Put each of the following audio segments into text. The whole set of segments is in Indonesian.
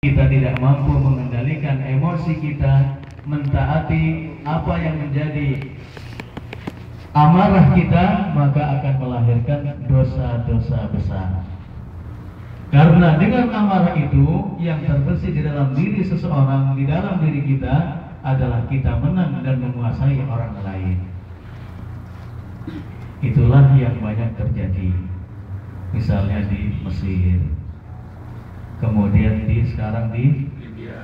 kita tidak mampu mengendalikan emosi kita, mentaati apa yang menjadi amarah kita, maka akan melahirkan dosa-dosa besar. Karena dengan amarah itu yang terbersih di dalam diri seseorang, di dalam diri kita adalah kita menang dan menguasai orang lain. Itulah yang banyak terjadi, misalnya di Mesir, kemudian sekarang di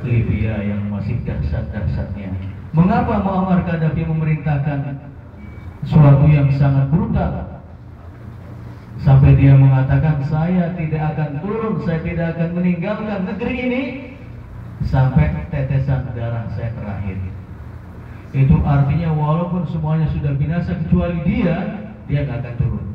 Libya yang masih dahsyat-dahsyatnya. Mengapa Muammar Gaddafi memerintahkan suatu yang sangat brutal, sampai dia mengatakan saya tidak akan turun, saya tidak akan meninggalkan negeri ini sampai tetesan darah saya terakhir. Itu artinya walaupun semuanya sudah binasa kecuali dia nggak akan turun.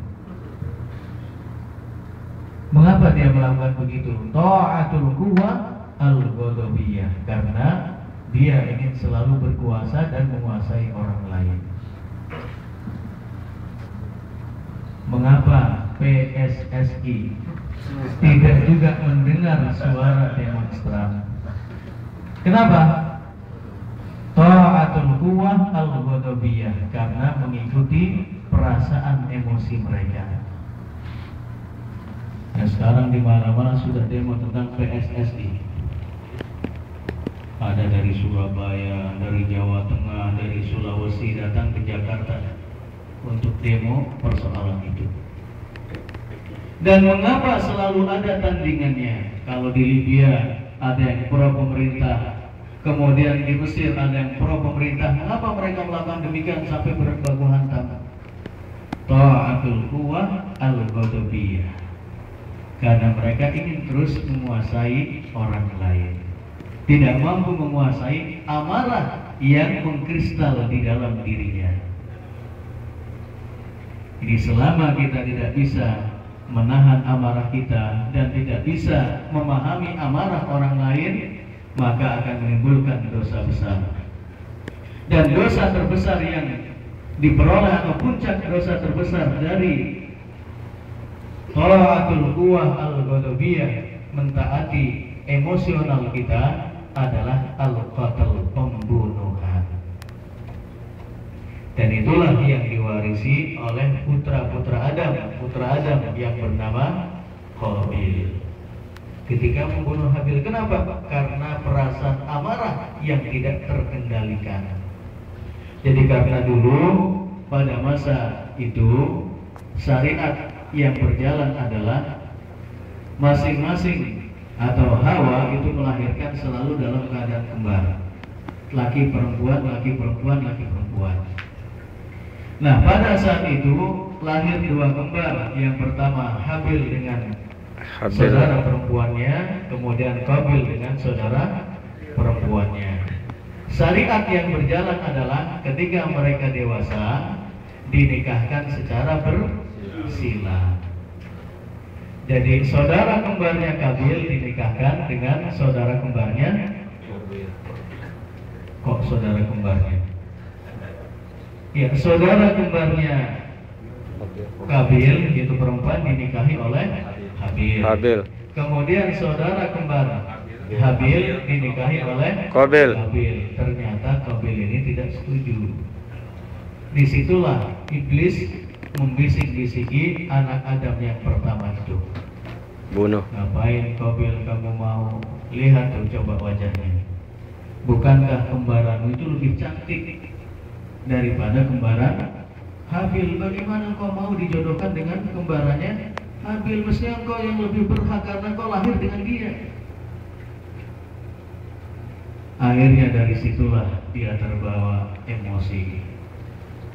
Mengapa dia melakukan begitu? Ta'atul quwwah al-ghadabiyah, karena dia ingin selalu berkuasa dan menguasai orang lain. Mengapa PSSI tidak juga mendengar suara demonstran? Kenapa? Ta'atul quwwah al-ghadabiyah, karena mengikuti perasaan emosi mereka. Nah, sekarang di mana-mana sudah demo tentang PSSI. Ada dari Surabaya, dari Jawa Tengah, dari Sulawesi datang ke Jakarta untuk demo persoalan itu. Dan mengapa selalu ada tandingannya? Kalau di Libya ada yang pro pemerintah, kemudian di Mesir ada yang pro pemerintah. Mengapa mereka melakukan demikian sampai berbaku hantam? Ta'atul quwwah al-ghadabiyah, karena mereka ingin terus menguasai orang lain, tidak mampu menguasai amarah yang mengkristal di dalam dirinya. Jadi selama kita tidak bisa menahan amarah kita dan tidak bisa memahami amarah orang lain, maka akan menimbulkan dosa besar. Dan dosa terbesar yang diperoleh atau puncak dosa terbesar dari ta'atul quwwah al-ghadabiyah, mentaati emosional kita, adalah al-qatl, pembunuhan. Dan itulah yang diwarisi oleh putra Adam yang bernama Qabil ketika membunuh Habil. Kenapa? Karena perasaan amarah yang tidak terkendalikan. Jadi karena dulu pada masa itu syariat yang berjalan adalah masing-masing atau Hawa itu melahirkan selalu dalam keadaan kembar, laki perempuan, laki perempuan, laki perempuan. Nah, pada saat itu lahir dua kembar. Yang pertama Habil dengan saudara perempuannya, kemudian Qabil dengan saudara perempuannya. Syariat yang berjalan adalah ketika mereka dewasa dinikahkan secara bersila. Jadi saudara kembarnya Qabil dinikahkan dengan saudara kembarnya. Kok saudara kembarnya? Ya, saudara kembarnya Qabil itu perempuan dinikahi oleh Habil. Kemudian saudara kembar Habil dinikahi oleh Qabil. Ternyata Qabil ini tidak setuju. Disitulah iblis membisik-bisiki anak Adam yang pertama itu. Bunuh. Ngapain Qabil kamu mau? Lihat tuh coba wajahnya. Bukankah kembaranmu itu lebih cantik daripada kembaran Habil? Bagaimana kau mau dijodohkan dengan kembarannya Habil? Mestinya engkau yang lebih berhak karena kau lahir dengan dia. Akhirnya dari situlah dia terbawa emosi.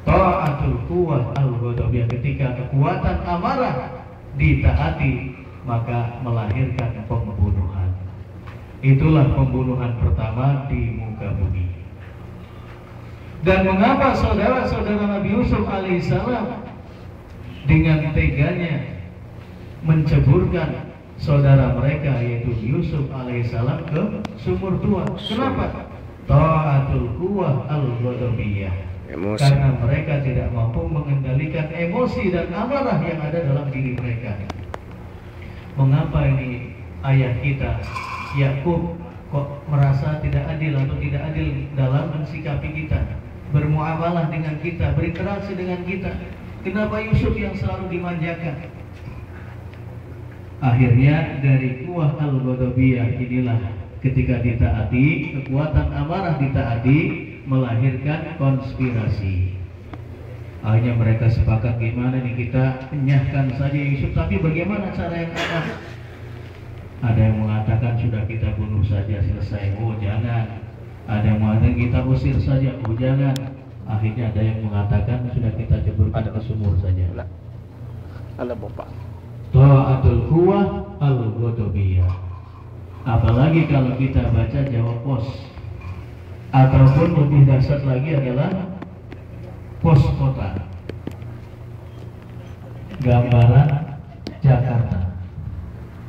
Ta'atul quwwah al-ghadabiyah, ketika kekuatan amarah ditaati maka melahirkan pembunuhan. Itulah pembunuhan pertama di muka bumi. Dan mengapa saudara-saudara Nabi Yusuf alaihissalam dengan teganya menceburkan saudara mereka yaitu Yusuf alaihissalam ke sumur tua? Kenapa? Ta'atul quwwah al-ghadabiyah, karena mereka tidak mampu mengendalikan emosi dan amarah yang ada dalam diri mereka. Mengapa ini ayah kita Yakub kok merasa tidak adil atau tidak adil dalam mensikapi kita, bermuamalah dengan kita, berinteraksi dengan kita. Kenapa Yusuf yang selalu dimanjakan? Akhirnya dari kuah al-ghadabiyah inilah ketika ditaati, kekuatan amarah ditaati melahirkan konspirasi. Akhirnya mereka sepakat, gimana nih kita enyahkan saja Yusuf, tapi bagaimana cara yang aman? Ada yang mengatakan sudah kita bunuh saja selesai. Oh jangan. Ada yang mengatakan kita usir saja. Oh jangan. Akhirnya ada yang mengatakan sudah kita ceburkan ke sumur saja. Ada bapak. Ta'atul quwwah al-ghadabiyah. Apalagi kalau kita baca Jawa Pos, ataupun lebih dahsyat lagi adalah pos kota, gambaran Jakarta.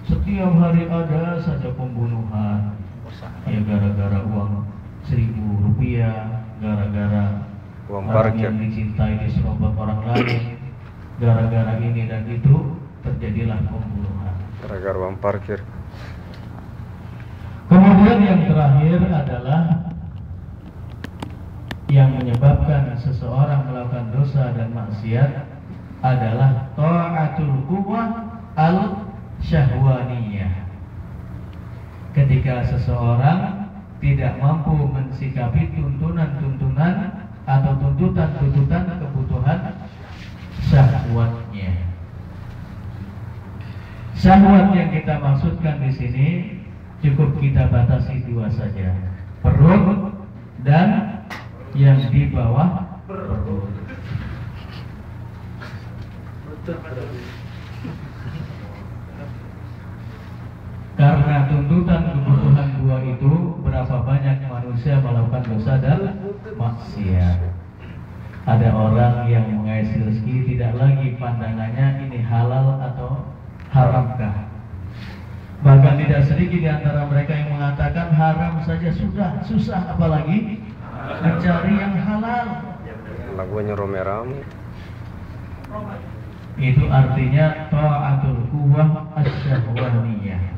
Setiap hari ada saja pembunuhan, ya gara-gara uang 1.000 rupiah, gara-gara uang orang parkir yang dicintai diserobot orang lain, gara-gara ini dan itu terjadilah pembunuhan. gara-gara uang parkir. Kemudian yang terakhir adalah yang menyebabkan seseorang melakukan dosa dan maksiat adalah ta'atul quwwah al-syahwaniyah. Ketika seseorang tidak mampu mensikapi tuntunan-tuntunan atau tuntutan-tuntutan kebutuhan syahwatnya. Syahwat yang kita maksudkan di sini cukup kita batasi dua saja, perut dan yang di bawah perut. Karena tuntutan kebutuhan dua itu, berapa banyak manusia melakukan dosa dan maksiat. Ada orang yang mengais rezeki tidak lagi pandangannya ini halal atau haramkah. Bahkan tidak sedikit di antara mereka yang mengatakan haram saja sudah susah, apalagi mencari yang halal. Lagunya rame-rame. Itu artinya ta'atul quwwah asy-syahwaniyah.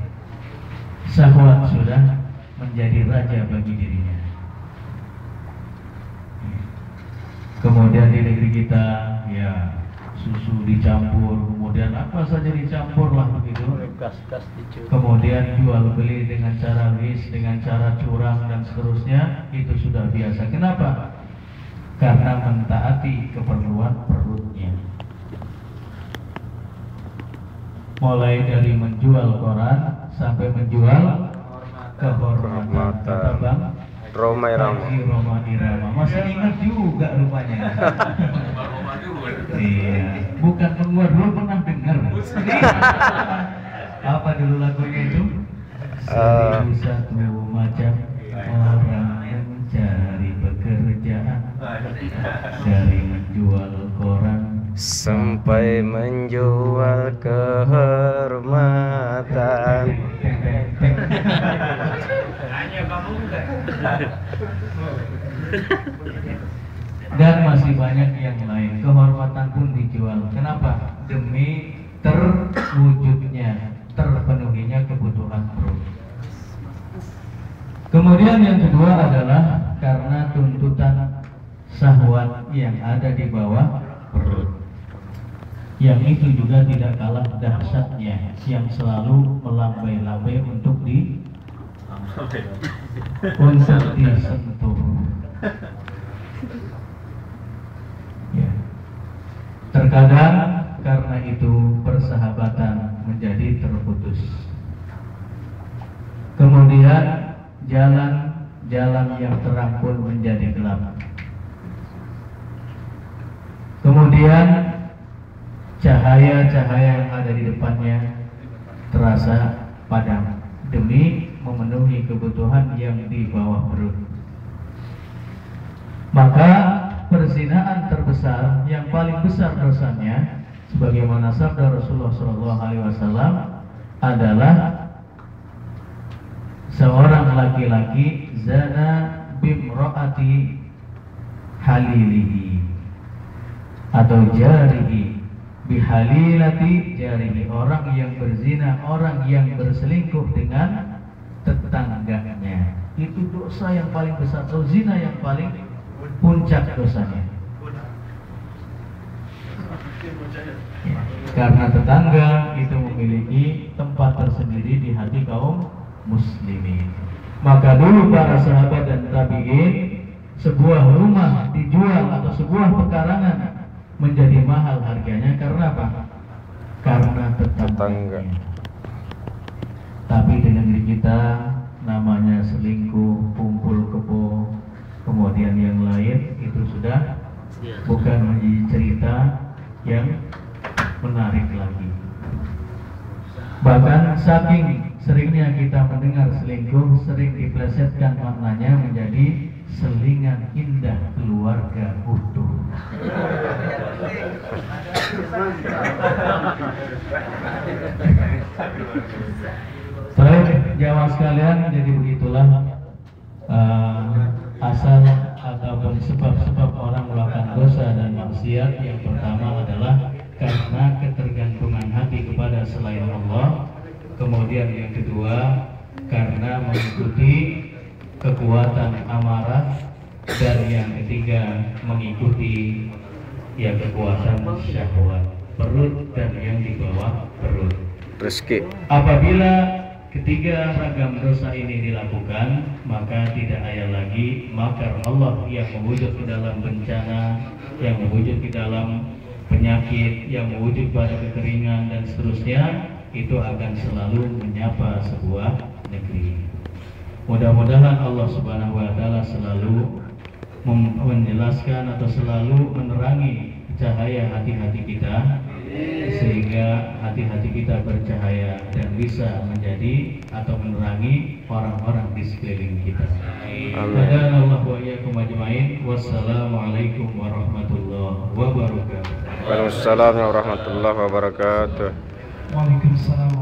Syahwat sudah menjadi raja bagi dirinya. Kemudian di negeri kita ya susu dicampur, kemudian apa saja dicampur lah begitu. Kemudian jual beli dengan cara ris, dengan cara curang dan seterusnya, itu sudah biasa. Kenapa? Karena mentaati keperluan perutnya. Mulai dari menjual koran sampai menjual kehormatan. Kata Bang Roma Irama. Masih ingat juga rupanya. Iya, bukan menguat, dulu pernah dengar. Apa dulu lagunya itu? Satu macam orang mencari pekerjaan, dari menjual koran sampai menjual kehormatan. Dan masih banyak yang lain. Kehormatan pun dijual. Kenapa? Demi terwujudnya, terpenuhinya kebutuhan perut. Kemudian yang kedua adalah karena tuntutan syahwat yang ada di bawah perut. Yang itu juga tidak kalah dahsyatnya, yang selalu melambai-lambai untuk disentuh. Ya. Terkadang karena itu persahabatan menjadi terputus. Kemudian jalan yang terang pun menjadi gelap. Kemudian cahaya-cahaya yang ada di depannya terasa padam demi memenuhi kebutuhan yang di bawah perut. Maka perzinahan terbesar yang paling besar dosanya, sebagaimana sabda Rasulullah SAW, adalah seorang laki-laki zana bimro'ati halilihi atau jarihi bihalilati jarihi, orang yang berzina, orang yang berselingkuh dengan tetangganya. Itu dosa yang paling besar, atau zina yang paling puncak dosanya. Ya, karena tetangga itu memiliki tempat tersendiri di hati kaum muslimin. Maka dulu para sahabat dan tabi'in, sebuah rumah dijual atau sebuah pekarangan menjadi mahal harganya karena apa? Karena tetangga. Tapi di negeri kita namanya selingkuh, kumpul kebo, kemudian yang lain, itu sudah bukan menjadi cerita yang menarik lagi. Bahkan saking seringnya kita mendengar selingkuh, sering diplesetkan maknanya menjadi selingan indah keluarga utuh. Baik, jamaah sekalian, jadi begitulah asal ataupun sebab-sebab orang melakukan dosa dan maksiat. Yang pertama adalah karena ketergantungan hati kepada selain Allah. Kemudian yang kedua, karena mengikuti kekuatan amarah. Dan yang ketiga, mengikuti kekuatan syahwat perut dan yang di bawah perut. Rezeki. Apabila ketiga ragam dosa ini dilakukan, maka tidak ada lagi makar Allah yang mewujud ke dalam bencana, yang mewujud ke dalam penyakit, yang mewujud pada kekeringan dan seterusnya. Itu akan selalu menyapa sebuah negeri. Mudah-mudahan Allah Subhanahu wa Ta'ala selalu menjelaskan atau selalu menerangi cahaya hati-hati kita, sehingga hati-hati kita bercahaya dan bisa menjadi atau menerangi orang-orang di sekeliling kita. Hadanallahu wa iyyakum ajmain. Wassalamualaikum warahmatullahi wabarakatuh. Waalaikumsalam warahmatullahi wabarakatuh. Waalaikumsalam.